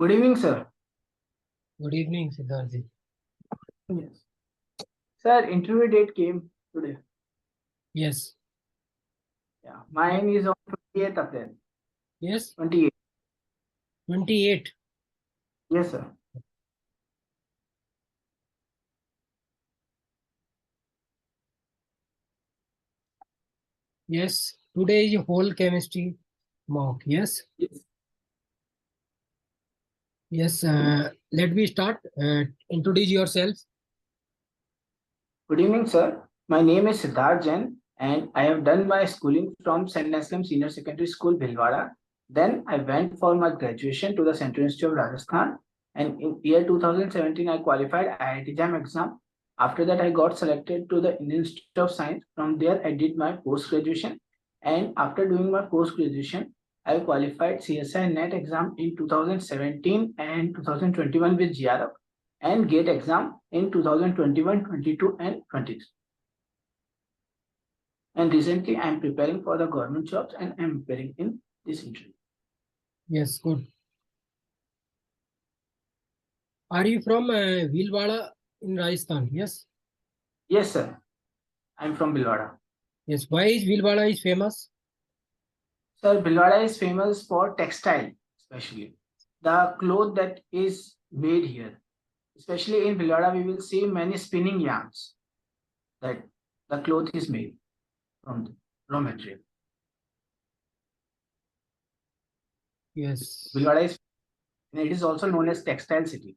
Good evening, sir. Good evening, Siddharth. Yes. Sir, interview date came today. Yes. Yeah. Mine is on 28th April. Yes. 28. 28. Yes, sir. Yes. Today is whole chemistry mock. Yes. Yes. Yes. Let me start. Introduce yourself. Good evening, sir. My name is Siddharth-CHEM and I have done my schooling from M.Sc-CHEM Senior Secondary School, Bhilwara. Then I went for my graduation to the Central Institute of Rajasthan. And in year 2017, I qualified IIT-JAM exam. After that, I got selected to the Indian Institute of Science. From there, I did my post-graduation. And after doing my post-graduation, I qualified CSI NET exam in 2017 and 2021 with GRF and GATE exam in 2021, 22 and 23. And recently I am preparing for the government jobs and I am preparing in this interview. Yes. Good. Are you from Bhilwara in Rajasthan? Yes. Yes, sir. I am from Bhilwara. Yes. Why is Bhilwara is famous? Sir, Bhilwara is famous for textile, especially the cloth that is made here. Especially in Bhilwara, we will see many spinning yarns that the cloth is made from the raw material. Yes. Bhilwara is, and it is also known as textile city.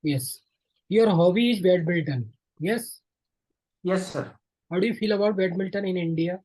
Yes. Your hobby is badminton. Yes. Yes, sir. How do you feel about badminton in India?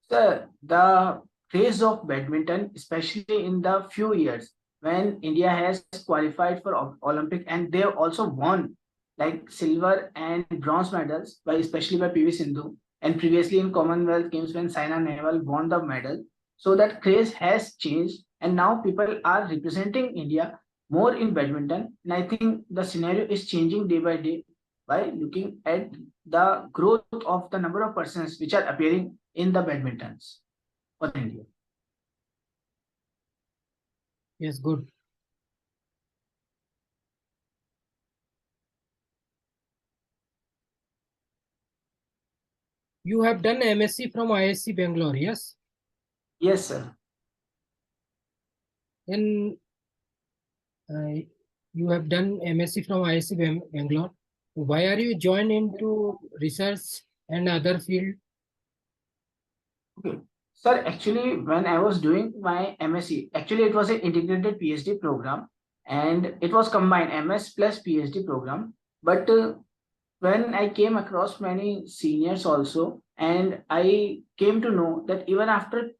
Sir, the craze of badminton, especially in the few years when India has qualified for Olympic and they have also won like silver and bronze medals, by especially by PV Sindhu, and previously in Commonwealth Games when Saina Nehwal won the medal. So that craze has changed, and now people are representing India more in badminton. And I think the scenario is changing day by day by looking at the growth of the number of persons which are appearing in the badmintons for India. Yes. Good. You have done MSc from IISc Bangalore. Yes. Yes, sir. Then you have done MSc from IISc Bangalore. Why are you joined into research and other field? Okay. Sir, actually, when I was doing my MSc, actually it was an integrated PhD program and it was combined MS plus PhD program. But when I came across many seniors also, and I came to know that even after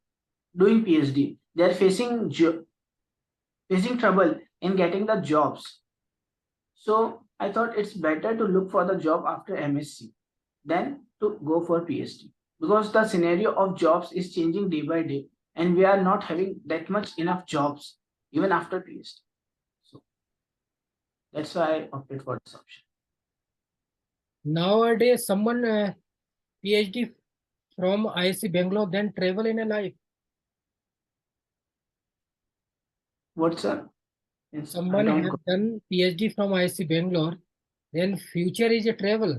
doing PhD, they are facing trouble in getting the jobs. So I thought it's better to look for the job after MSc than to go for PhD, because the scenario of jobs is changing day by day and we are not having that much enough jobs even after PhD. So that's why I opted for this option. Nowadays, someone PhD from IISc Bangalore then travel in a life. What, sir? Someone have done PhD from IISc Bangalore, then future is a travel.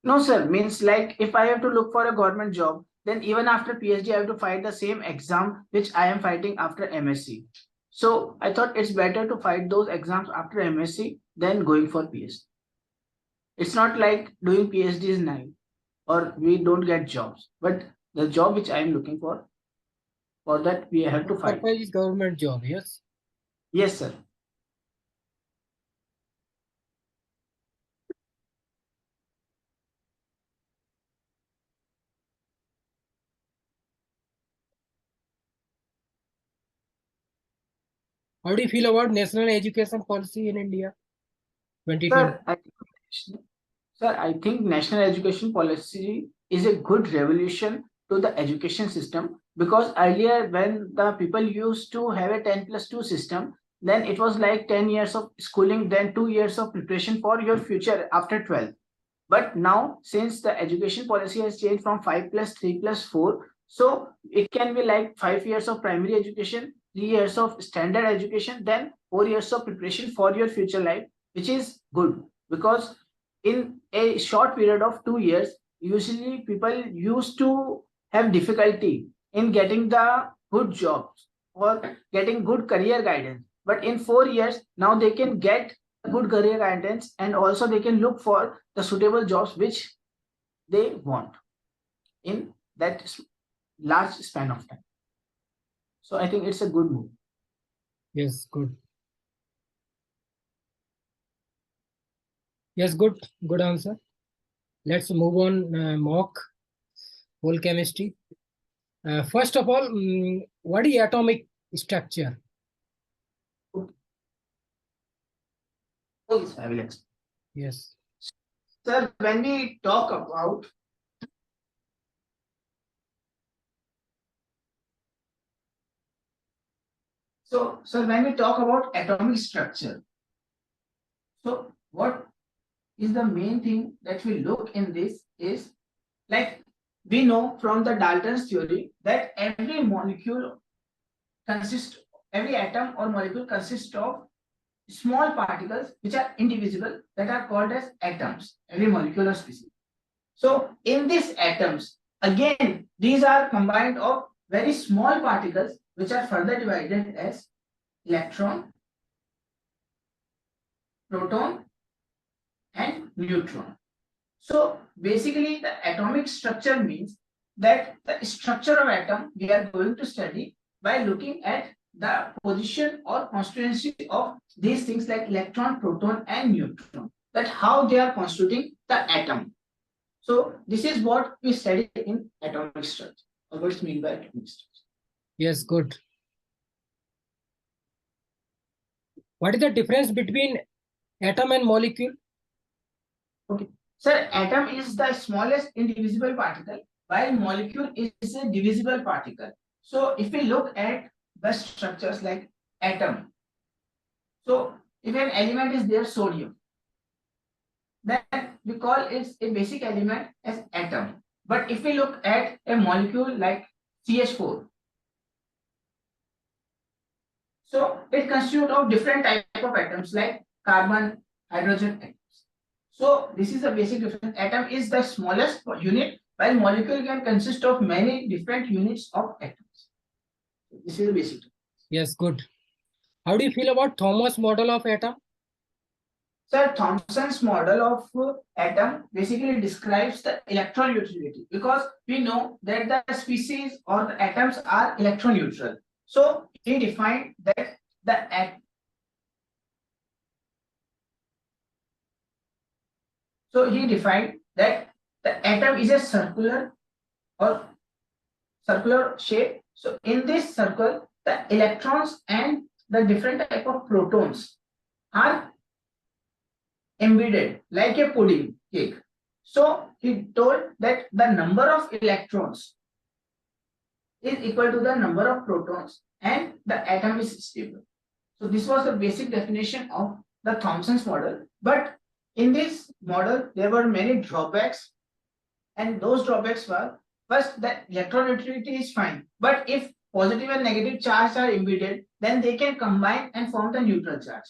No, sir. Means like if I have to look for a government job, then even after PhD, I have to fight the same exam which I am fighting after MSc. So I thought it's better to fight those exams after MSc than going for PhD. It's not like doing PhD is nice or we don't get jobs, but the job which I am looking for that we have to fight. Purpose is government job, yes. Yes, sir. How do you feel about national education policy in India? 2020. Sir, I think national education policy is a good revolution to the education system, because earlier when the people used to have a 10+2 system, then it was like 10 years of schooling, then 2 years of preparation for your future after 12th. But now, since the education policy has changed from 5 plus 3 plus 4, so it can be like 5 years of primary education, 3 years of standard education, then 4 years of preparation for your future life, which is good, because in a short period of 2 years, usually people used to have difficulty in getting the good jobs or getting good career guidance. But in 4 years, now they can get good career guidance, and also they can look for the suitable jobs which they want in that large span of time. So I think it's a good move. Yes, good. Yes, good answer. Let's move on. Mock whole chemistry. First of all, what is atomic structure? Okay, I will explain. Yes. Sir, when we talk about when we talk about atomic structure, so what is the main thing that we look in this is, like, we know from the Dalton's theory that every atom or molecule consists of small particles which are indivisible, that are called as atoms, every molecule or species. So in these atoms, again, these are combined of very small particles which are further divided as electron, proton, and neutron. So basically, the atomic structure means that the structure of atom we are going to study by looking at the position or constituency of these things like electron, proton, and neutron, that how they are constituting the atom. So this is what we study in atomic structure, or what's mean by atomic structure. Yes, good. What is the difference between atom and molecule? Okay. Sir, atom is the smallest indivisible particle, while molecule is a divisible particle. So if we look at the structures like atom, so if an element is there, sodium, then we call it a basic element as atom. But if we look at a molecule like CH4, so it constitutes of different type of atoms like carbon, hydrogen atoms. So this is a basic difference. Atom is the smallest unit, while molecule can consist of many different units of atoms. This is the basic difference. Yes, good. How do you feel about Thomas model of atom? Sir, Thomson's model of atom basically describes the electron neutrality, because we know that the species or the atoms are electron neutral. So he defined that the atom is a circular shape. So in this circle, the electrons and the different type of protons are embedded like a pudding cake. So he told that the number of electrons is equal to the number of protons and the atom is stable. So this was the basic definition of the Thomson's model. But in this model, there were many drawbacks, and those drawbacks were, first, that electron neutrality is fine, but if positive and negative charge are embedded, then they can combine and form the neutral charge.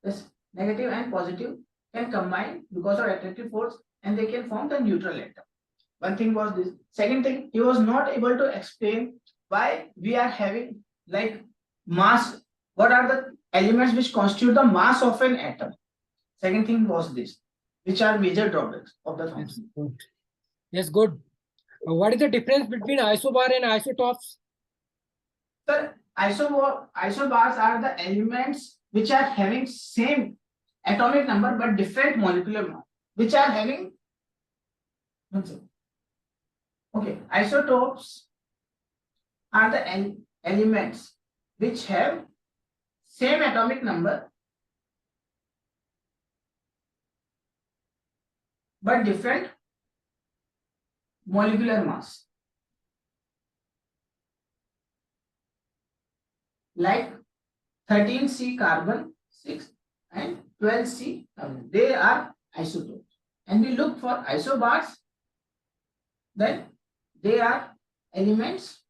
This negative and positive can combine because of attractive force, and they can form the neutral atom. One thing was this. Second thing, he was not able to explain why we are having like mass. What are the elements which constitute the mass of an atom? Second thing was this, which are major drawbacks of the Thomson. Yes, good. What is the difference between isobar and isotopes? Sir, isobars are the elements which are having same atomic number but different molecular mass, which are having. Okay, isotopes are the elements which have same atomic number but different molecular mass. Like 13C carbon 6 and 12C carbon. They are isotopes. And we look for isobars, then they are elements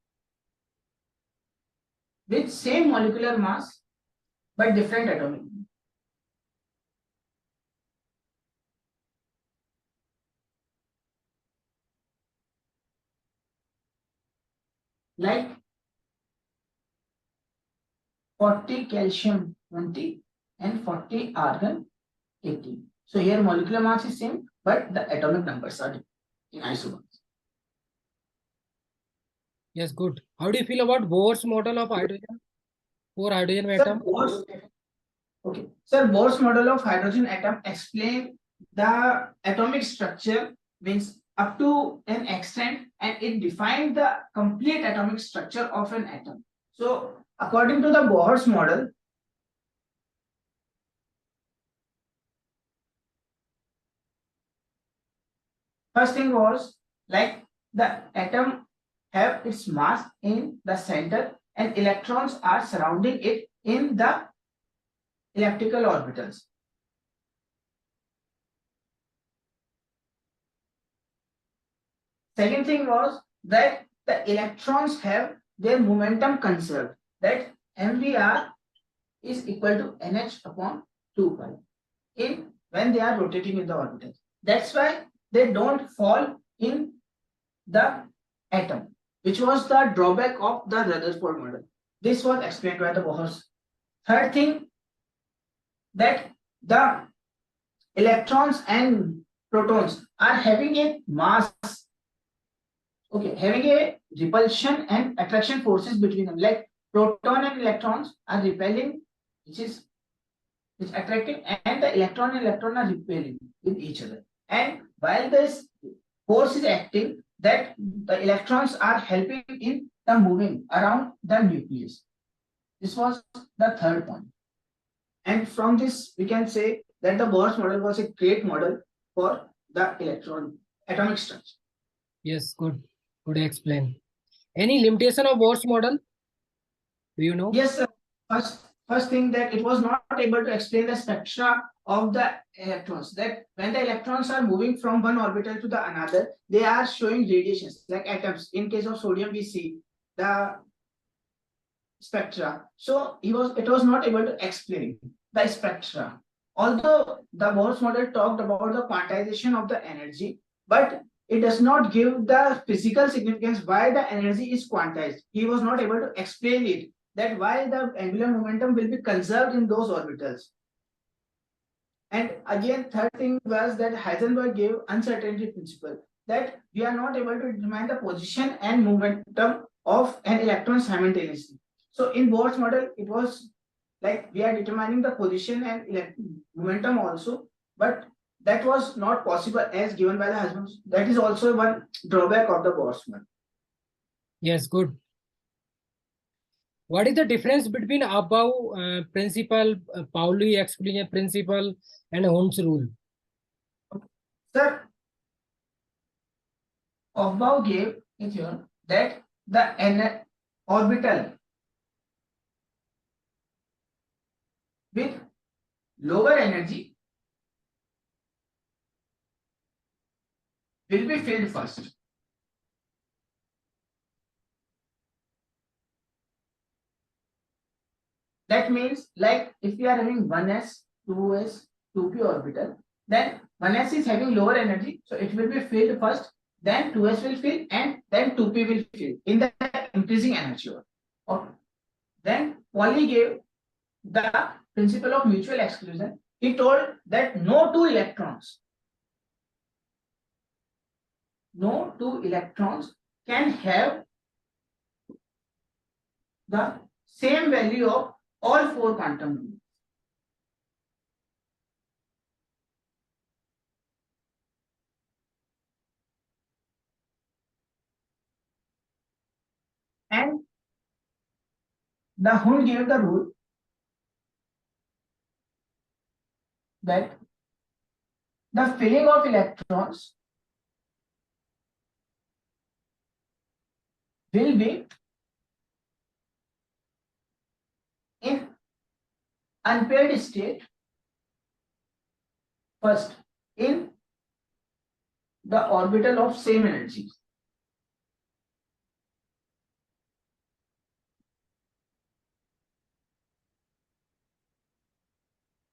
with same molecular mass but different atomic number. Like 40 calcium 20 and 40 argon 18. So here molecular mass is same, but the atomic numbers are different in isobars. Yes, good. How do you feel about Bohr's model of hydrogen? For hydrogen Sir, atom? Bohr's model of hydrogen atom explain the atomic structure, means up to an extent, and it defined the complete atomic structure of an atom. So according to the Bohr's model, first thing was like the atom have its mass in the center and electrons are surrounding it in the elliptical orbitals. Second thing was that the electrons have their momentum conserved, that mvr is equal to nh upon 2 pi in when they are rotating in the orbitals. That's why they don't fall in the atom, which was the drawback of the Rutherford model. This was explained by the Bohr's. Third thing, that the electrons and protons are having a mass, okay, having a repulsion and attraction forces between them. Like proton and electrons are repelling, which is attracting, and the electron and electron are repelling with each other. And while this force is acting, that the electrons are helping in the moving around the nucleus. This was the third point. And from this, we can say that the Bohr's model was a great model for the electron atomic structure. Yes, good. Good explain. Any limitation of Bohr's model? Do you know? Yes, sir. First thing, that it was not able to explain the spectra of the electrons. That when the electrons are moving from one orbital to the another, they are showing radiations like atoms. In case of sodium, we see the spectra. So it was not able to explain the spectra. Although the Bohr's model talked about the quantization of the energy, but it does not give the physical significance why the energy is quantized. He was not able to explain it, that why the angular momentum will be conserved in those orbitals. And again, third thing was that Heisenberg gave uncertainty principle, that we are not able to determine the position and momentum of an electron simultaneously. So in Bohr's model, it was like we are determining the position and momentum also, but that was not possible as given by the Heisenberg. That is also one drawback of the Bohr's model. Yes, good. What is the difference between above principle, Pauli exclusion principle, and Hund's rule? Sir, above gave it here that the orbital with lower energy will be filled first. That means, like if we are having 1s, 2s, 2p orbital, then 1s is having lower energy, so it will be filled first, then 2s will fill, and then 2p will fill in the increasing energy order. Okay. Then Pauli gave the principle of mutual exclusion. He told that no two electrons can have the same value of all four quantum numbers. And the Hund gave the rule that the filling of electrons will be in unpaired state first in the orbital of same energy.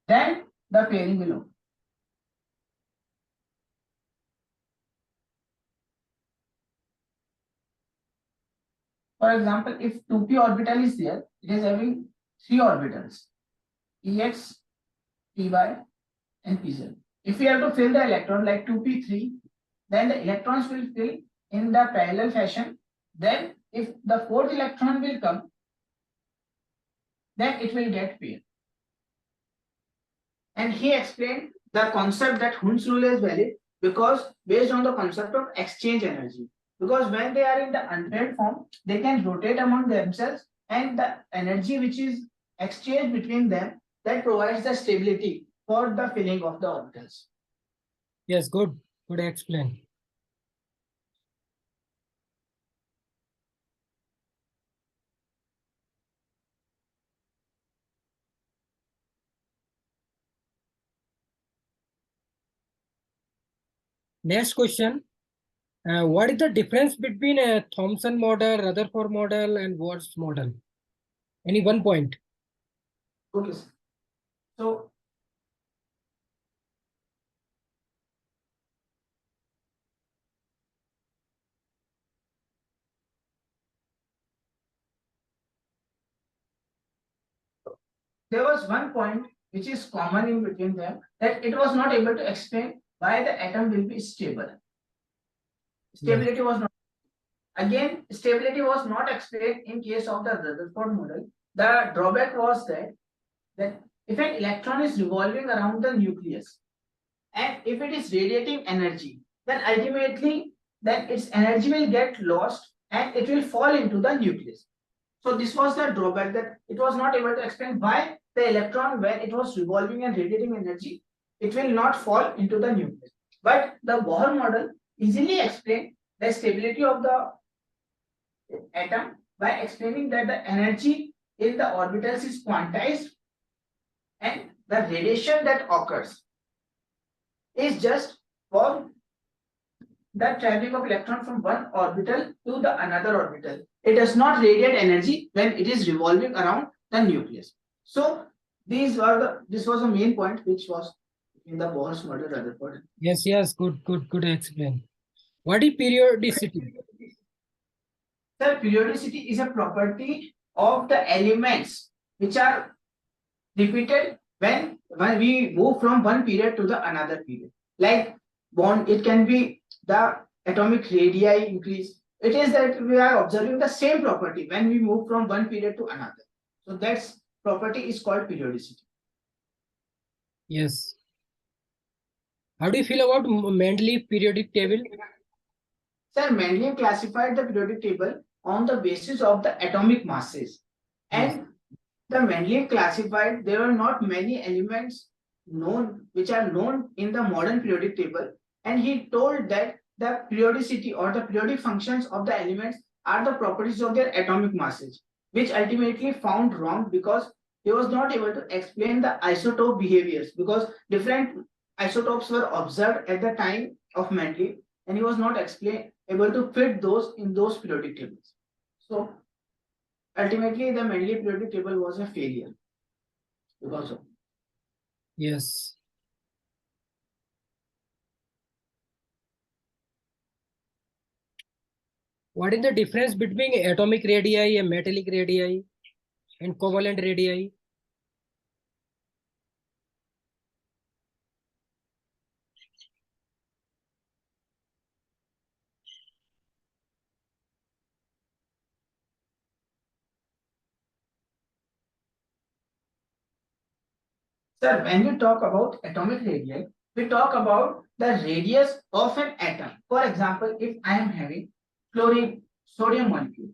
Then the pairing will occur. For example, if 2p orbital is there, it is having 3 orbitals, Ex, Py, and Pz. If we have to fill the electron like 2p3, then the electrons will fill in the parallel fashion. Then if the fourth electron will come, then it will get paired. And he explained the concept that Hund's rule is valid because based on the concept of exchange energy. Because when they are in the unpaired form, they can rotate among themselves, and the energy which is exchanged between them, that provides the stability for the filling of the orbitals. Yes, good. Good explain. Next question. What is the difference between a Thomson model, Rutherford model, and Worth model? Any one point? Okay, sir. So there was one point which is common in between them, that it was not able to explain why the atom will be stable. Stability was not. Again, stability was not explained in case of the Rutherford model. The drawback was that if an electron is revolving around the nucleus and if it is radiating energy, then ultimately then its energy will get lost and it will fall into the nucleus. So this was the drawback, that it was not able to explain why the electron, when it was revolving and radiating energy, it will not fall into the nucleus. But the Bohr model easily explained the stability of the atom by explaining that the energy in the orbitals is quantized and the radiation that occurs is just for the traveling of electron from one orbital to the another orbital. It does not radiate energy when it is revolving around the nucleus. So this was the main point which was in the Bohr's model Rutherford. Yes, good explain. What is periodicity? Sir, periodicity is a property of the elements which are repeated when we move from one period to the another period. Like bond, it can be the atomic radii increase. It is that we are observing the same property when we move from one period to another. So that's property is called periodicity. Yes. How do you feel about Mendeleev periodic table? Sir, Mendeleev classified the periodic table on the basis of the atomic masses. Yes. And the Mendeleev classified, there are not many elements known which are known in the modern periodic table, and he told that the periodicity or the periodic functions of the elements are the properties of their atomic masses, which ultimately found wrong because he was not able to explain the isotope behaviors, because different isotopes were observed at the time of Mendeleev and he was not able to fit those in those periodic tables. So ultimately, the Mendeleev periodic table was a failure because of. Yes. What is the difference between atomic radii and metallic radii and covalent radii? Sir, when we talk about atomic radii, we talk about the radius of an atom. For example, if I am having chlorine sodium molecule,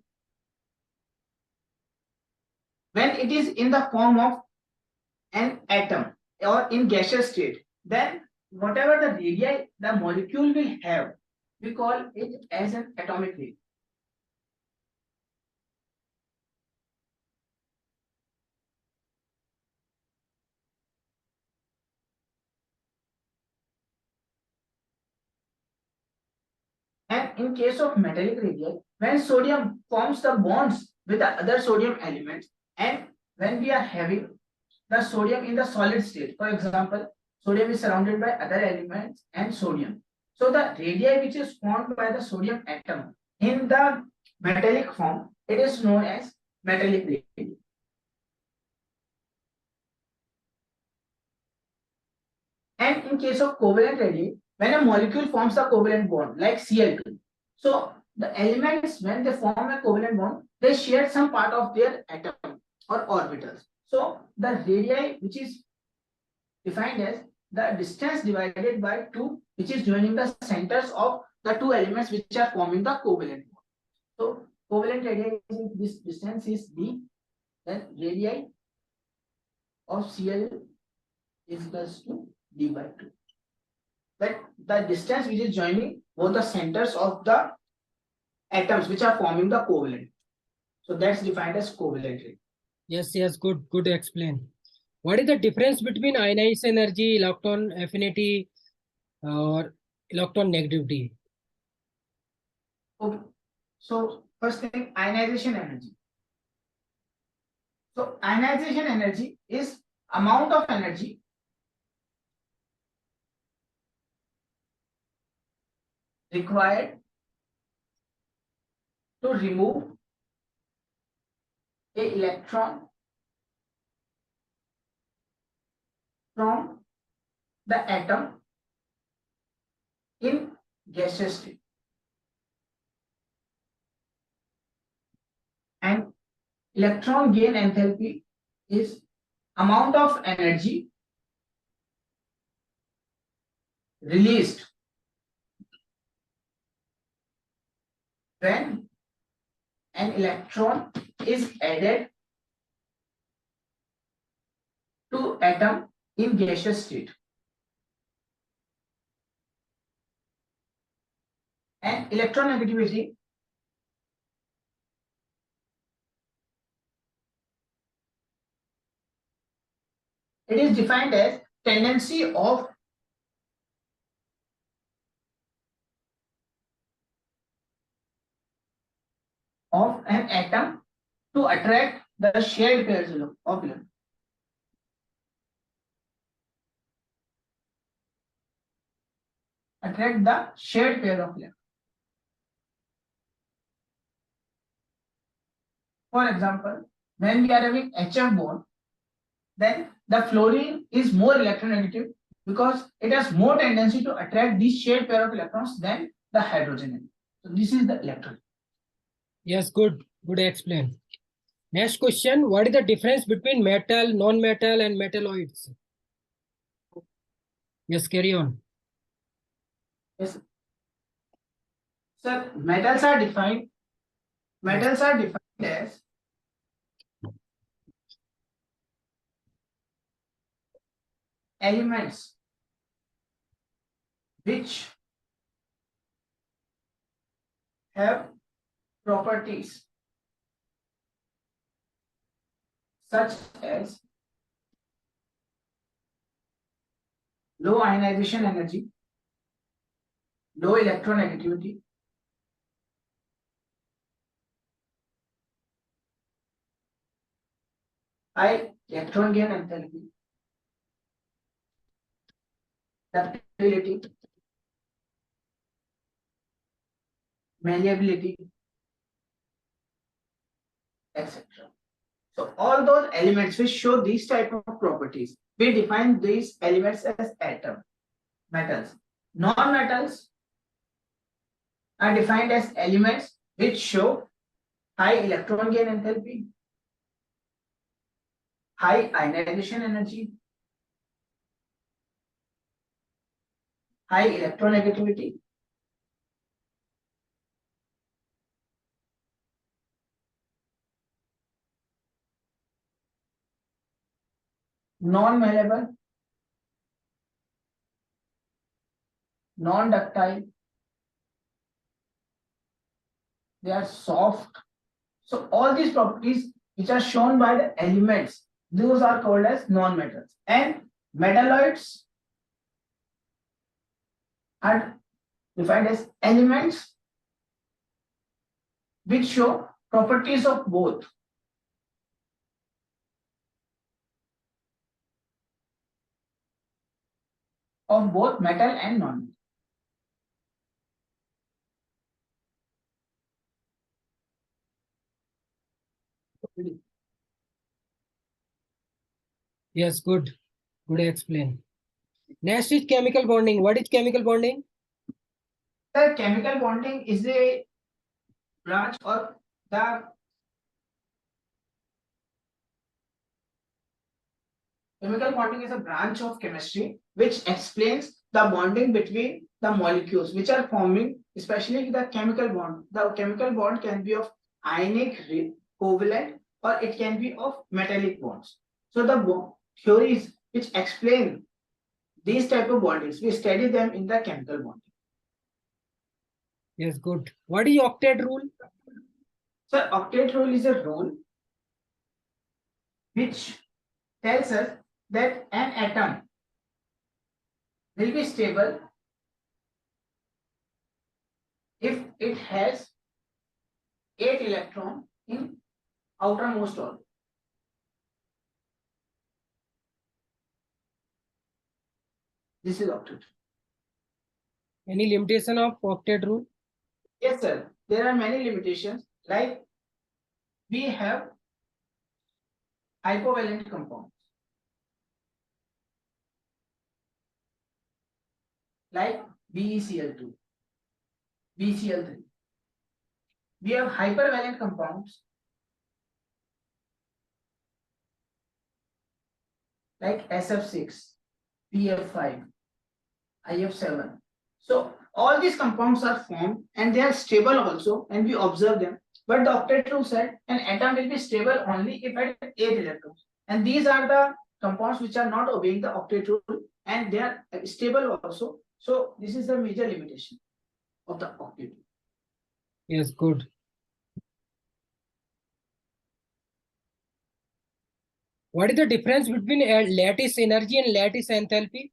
when it is in the form of an atom or in gaseous state, then whatever the radii the molecule will have, we call it as an atomic radii. And in case of metallic radii, when sodium forms the bonds with the other sodium elements, and when we are having the sodium in the solid state, for example, sodium is surrounded by other elements and sodium. So the radii which is formed by the sodium atom in the metallic form, it is known as metallic radii. And in case of covalent radii, when a molecule forms a covalent bond like Cl2, so the elements, when they form a covalent bond, they share some part of their atom or orbitals. So the radii, which is defined as the distance divided by 2, which is joining the centers of the two elements which are forming the covalent bond. So covalent radii, this distance is d, then radii of Cl is equals to d by 2. That the distance which is joining both the centers of the atoms which are forming the covalent. So that's defined as covalent radii. Yes, good explain. What is the difference between ionization energy, electron affinity, or electron negativity? Okay. So first thing, ionization energy. So ionization energy is amount of energy required to remove a electron from the atom in gaseous state. And electron gain enthalpy is amount of energy released when an electron is added to atom in gaseous state. And electronegativity it is defined as tendency of an atom to attract the shared pairs of electrons. Attract the shared pair of electrons. For example, when we are having HF bond, then the fluorine is more electronegative because it has more tendency to attract this shared pair of electrons than the hydrogen. So this is the electron. Yes, good explain. Next question, what is the difference between metal, non-metal, and metalloids? Yes, carry on. Yes. Sir, metals are defined as elements which have properties such as low ionization energy, low electronegativity, high electron gain enthalpy, ductility, malleability, etc. So all those elements which show these type of properties, we define these elements as metals. Non-metals are defined as elements which show high electron gain enthalpy, high ionization energy, high electronegativity, non-malleable, non-ductile, they are soft. So all these properties which are shown by the elements, those are called as non-metals. And metalloids are defined as elements which show properties of both metal and non-metal. Yes, good. Good explain. Next is chemical bonding. What is chemical bonding? The chemical bonding is a branch or the chemical bonding is a branch of chemistry which explains the bonding between the molecules which are forming, especially the chemical bond. The chemical bond can be of ionic covalent or it can be of metallic bonds. So the theories which explain these type of bondings, we study them in the chemical bonding. Yes, good. What is octet rule? So octet rule is a rule which tells us that an atom will be stable if it has 8 electrons in outermost orbit. This is octet. Any limitation of octet rule? Yes, sir. There are many limitations. Like we have hypovalent compounds, like BeCl2, BCl3. We have hypervalent compounds like SF6, PF5, IF7. So all these compounds are formed and they are stable also, and we observe them. But the octet rule said an atom will be stable only if it has 8 electrons. And these are the compounds which are not obeying the octet rule and they are stable also. So this is the major limitation of the octet rule. Yes, good. What is the difference between lattice energy and lattice enthalpy?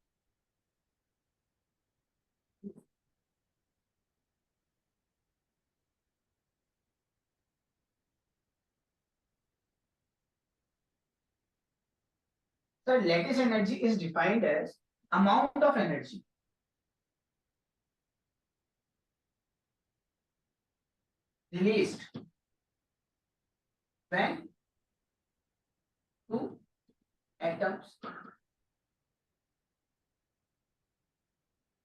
So lattice energy is defined as amount of energy released when two atoms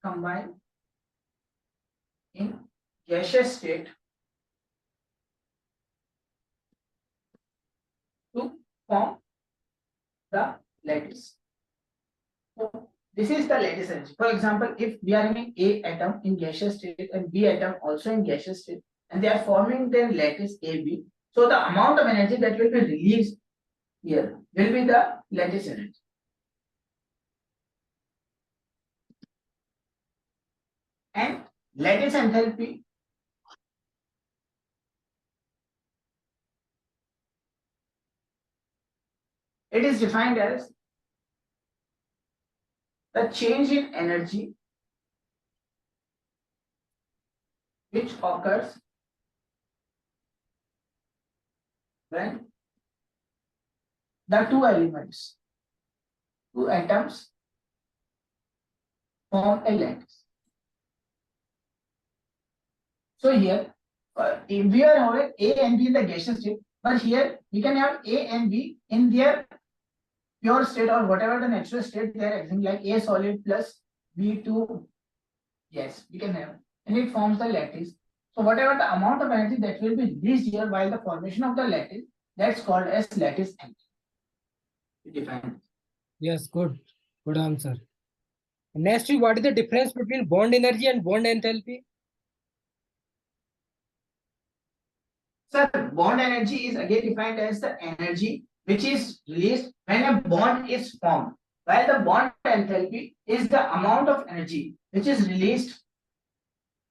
combine in gaseous state to form the lattice. So this is the lattice energy. For example, if we are having A atom in gaseous state and B atom also in gaseous state, and they are forming their lattice AB, so the amount of energy that will be released here will be the lattice energy. And lattice enthalpy it is defined as the change in energy which occurs when the two atoms form a lattice. So here, if we are having A and B in the gaseous state, but here we can have A and B in their pure state or whatever the natural state they are existing, like A solid plus B2. Yes, we can have, and it forms the lattice. So whatever the amount of energy that will be released here while the formation of the lattice, that's called as lattice energy. Defined. Yes, good. Good answer. Next, what is the difference between bond energy and bond enthalpy? Sir, bond energy is again defined as the energy which is released when a bond is formed, while the bond enthalpy is the amount of energy which is released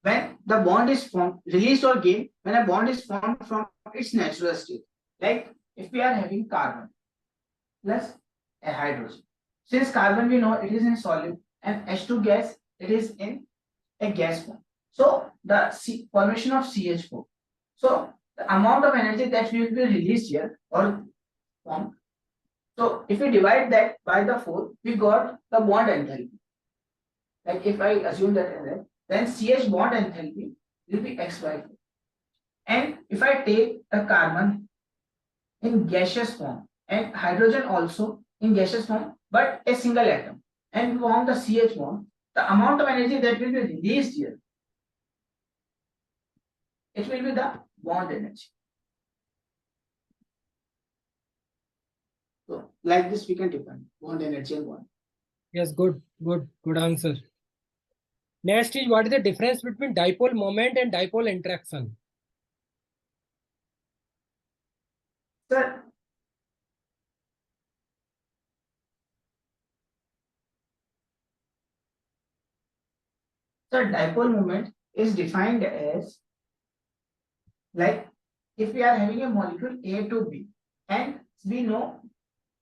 when the bond is formed, released or gained when a bond is formed from its natural state. Like if we are having carbon plus a hydrogen. Since carbon we know it is in solid and H2 gas it is in a gas form. So the formation of CH4. So the amount of energy that will be released here or formed. So if we divide that by the 4, we got the bond enthalpy. Like if I assume that as then CH bond enthalpy will be X by 4. And if I take the carbon in gaseous form and hydrogen also in gaseous form, but a single atom, and form the CH bond, the amount of energy that will be released here, it will be the bond energy. So like this we can define bond energy and bond. Yes, good answer. Next is, what is the difference between dipole moment and dipole interaction? Sir, dipole moment is defined as, like, if we are having a molecule A to B, and we know,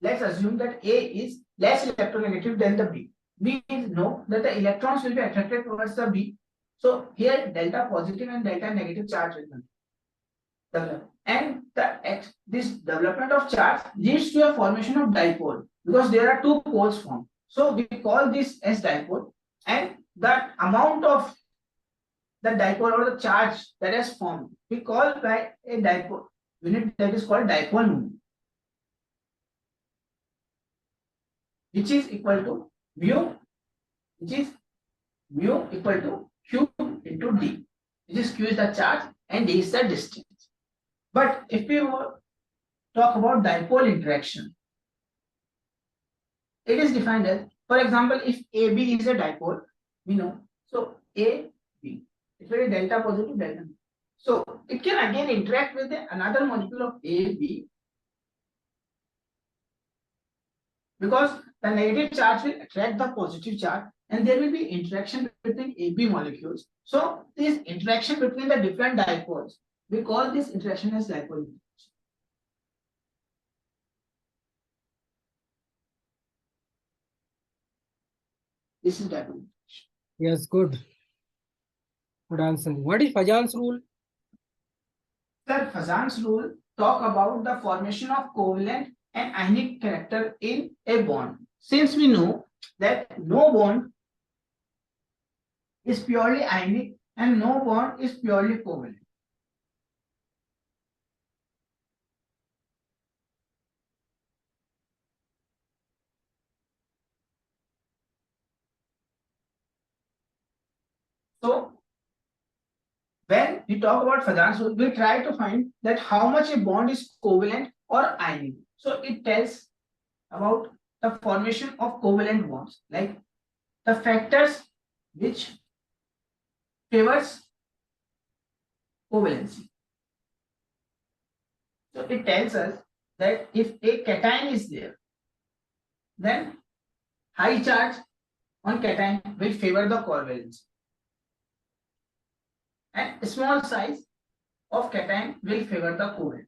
let's assume that A is less electronegative than the B. We know that the electrons will be attracted towards the B. So here delta positive and delta negative charge will develop. And this development of charge leads to a formation of dipole, because there are two poles formed. So we call this as dipole, and the amount of the dipole or the charge that has formed, we call by a dipole unit that is called dipole moment, which is equal to mu, equal to Q into D, which is Q is the charge and D is the distance. But if we talk about dipole interaction, it is defined as, for example, if AB is a dipole, we know, so AB, it will be delta positive, delta negative. So it can again interact with another molecule of AB, because the negative charge will attract the positive charge and there will be interaction between AB molecules. So this interaction between the different dipoles, we call this interaction as dipole interaction. This is dipole interaction. Yes, good answer. What is Fajan's rule? Sir, Fajan's rule talk about the formation of covalent and ionic character in a bond. Since we know that no bond is purely ionic and no bond is purely covalent. So when we talk about Fajan's rule, we try to find that how much a bond is covalent or ionic. So it tells about the formation of covalent bonds, like the factors which favors covalency. So it tells us that if a cation is there, then high charge on cation will favor the covalence, and small size of cation will favor the covalence.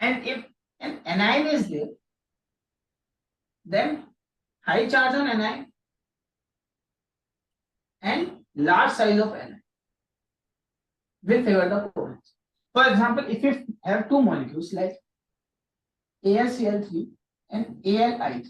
And if an anion is there, then high charge on anion and large size of anion will favor the covalence. For example, if you have two molecules like AlCl3 and Al-I3,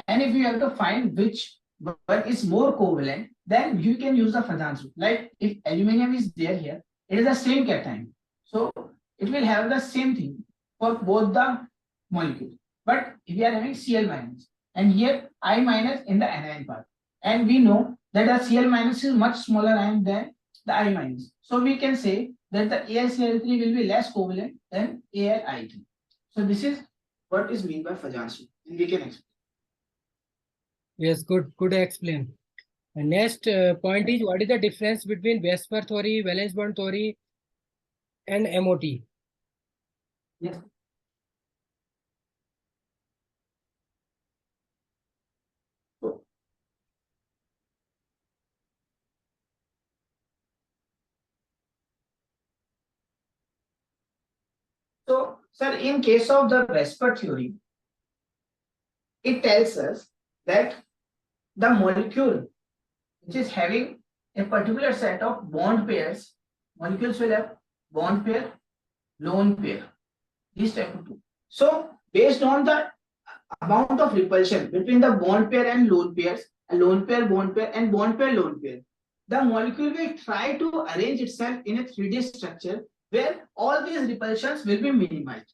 and if you have to find which one is more covalent, then you can use the Fajan's rule. Like if aluminum is there here, it is the same cation, so it will have the same thing for both the molecules. But if we are having Cl minus and here I minus in the anion part, and we know that the Cl minus is much smaller ion than the I minus, so we can say that the AlCl3 will be less covalent than Al-I3. So this is what is meant by Fajan's rule, and we can explain. Yes, good explain. And next point is, what is the difference between base pair theory, valence bond theory, and MOT? Yes. So, sir, in case of the base pair theory, it tells us that the molecule which is having a particular set of bond pairs, molecules will have bond pair lone pair. These type of two. So based on the amount of repulsion between the bond pair and lone pairs, a lone pair, bond pair, and bond pair, lone pair, the molecule will try to arrange itself in a 3D structure where all these repulsions will be minimized.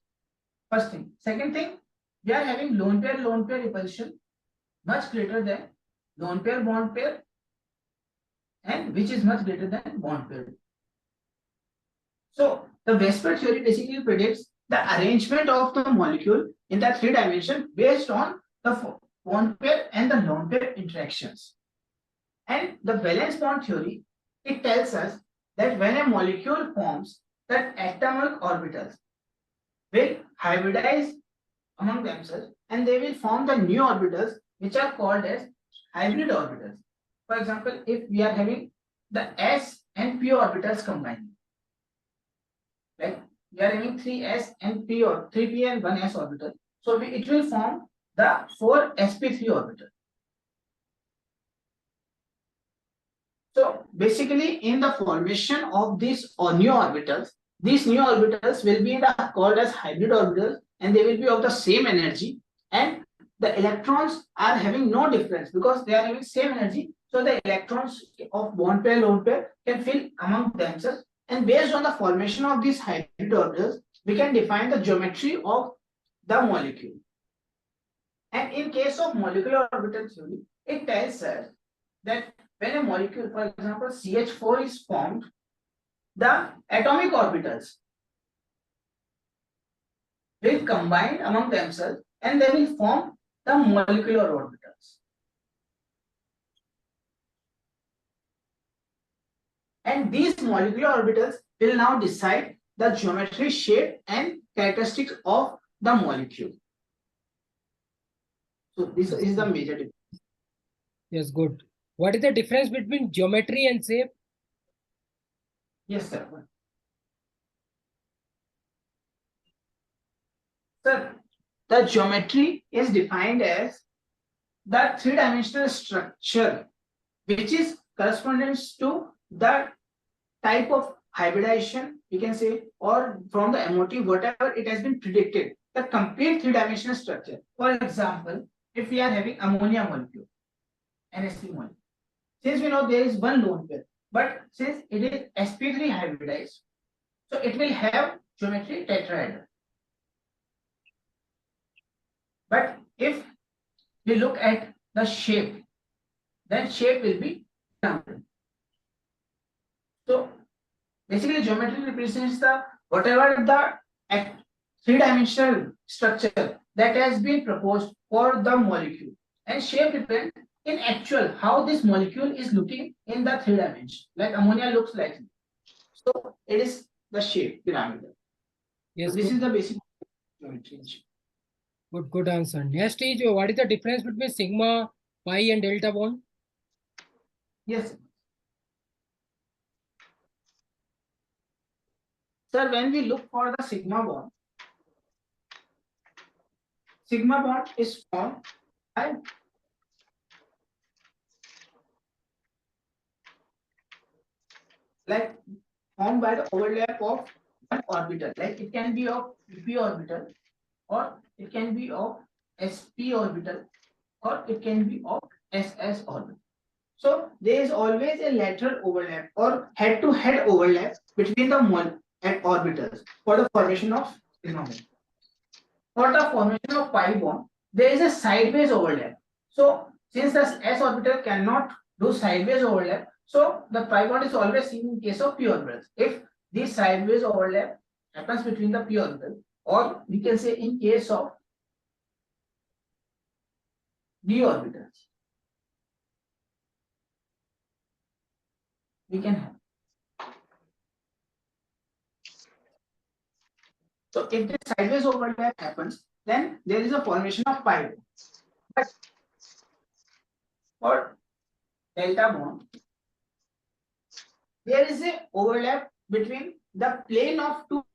First thing. Second thing, we are having lone pair repulsion much greater than lone pair, bond pair, and which is much greater than bond pair. So the Vesper theory basically predicts the arrangement of the molecule in the 3 dimension based on the bond pair and the lone pair interactions. And the valence bond theory, it tells us that when a molecule forms, that atomic orbitals will hybridize among themselves and they will form the new orbitals which are called as hybrid orbitals. For example, if we are having the s and p orbitals combined, like we are having 3s and p or 3p and 1s orbital, so it will form the 4sp3 orbital. So basically, in the formation of these new orbitals will be called as hybrid orbitals, and they will be of the same energy, and the electrons are having no difference because they are having same energy. So the electrons of bond pair, lone pair can fill among themselves, and based on the formation of these hybrid orbitals, we can define the geometry of the molecule. And in case of molecular orbital theory, it tells us that when a molecule, for example, CH4 is formed, the atomic orbitals will combine among themselves and they will form the molecular orbitals. And these molecular orbitals will now decide the geometry, shape, and characteristics of the molecule. So this is the major difference. Yes, good. What is the difference between geometry and shape? Yes, sir. Sir, the geometry is defined as the 3-dimensional structure which is correspondence to the type of hybridization, we can say, or from the MOT, whatever it has been predicted, the complete 3-dimensional structure. For example, if we are having ammonia molecule, NH3 molecule, since we know there is one lone pair, but since it is sp3 hybridized, so it will have geometry tetrahedral. But if we look at the shape, then shape will be rounded. So basically, geometry represents the whatever the 3-dimensional structure that has been proposed for the molecule, and shape depends in actual how this molecule is looking in the 3 dimension. Like ammonia looks like, so it is the shape pyramidal. Yes, so this is the basic geometry. Good answer. Next is, what is the difference between sigma, pi, and delta bond? Yes. Sir, when we look for the sigma bond is formed by the overlap of one orbital. Like it can be of p orbital, or it can be of sp orbital, or it can be of ss orbital. So there is always a lateral overlap or head-to-head overlap between the orbitals for the formation of sigma bond. For the formation of pi bond, there is a sideways overlap. So since the s orbital cannot do sideways overlap, so the pi bond is always seen in case of p orbitals. If this sideways overlap happens between the p orbital, or we can say in case of d orbitals, we can have. So if this sideways overlap happens, then there is a formation of pi bond. But for delta bond, there is a overlap between the plane of two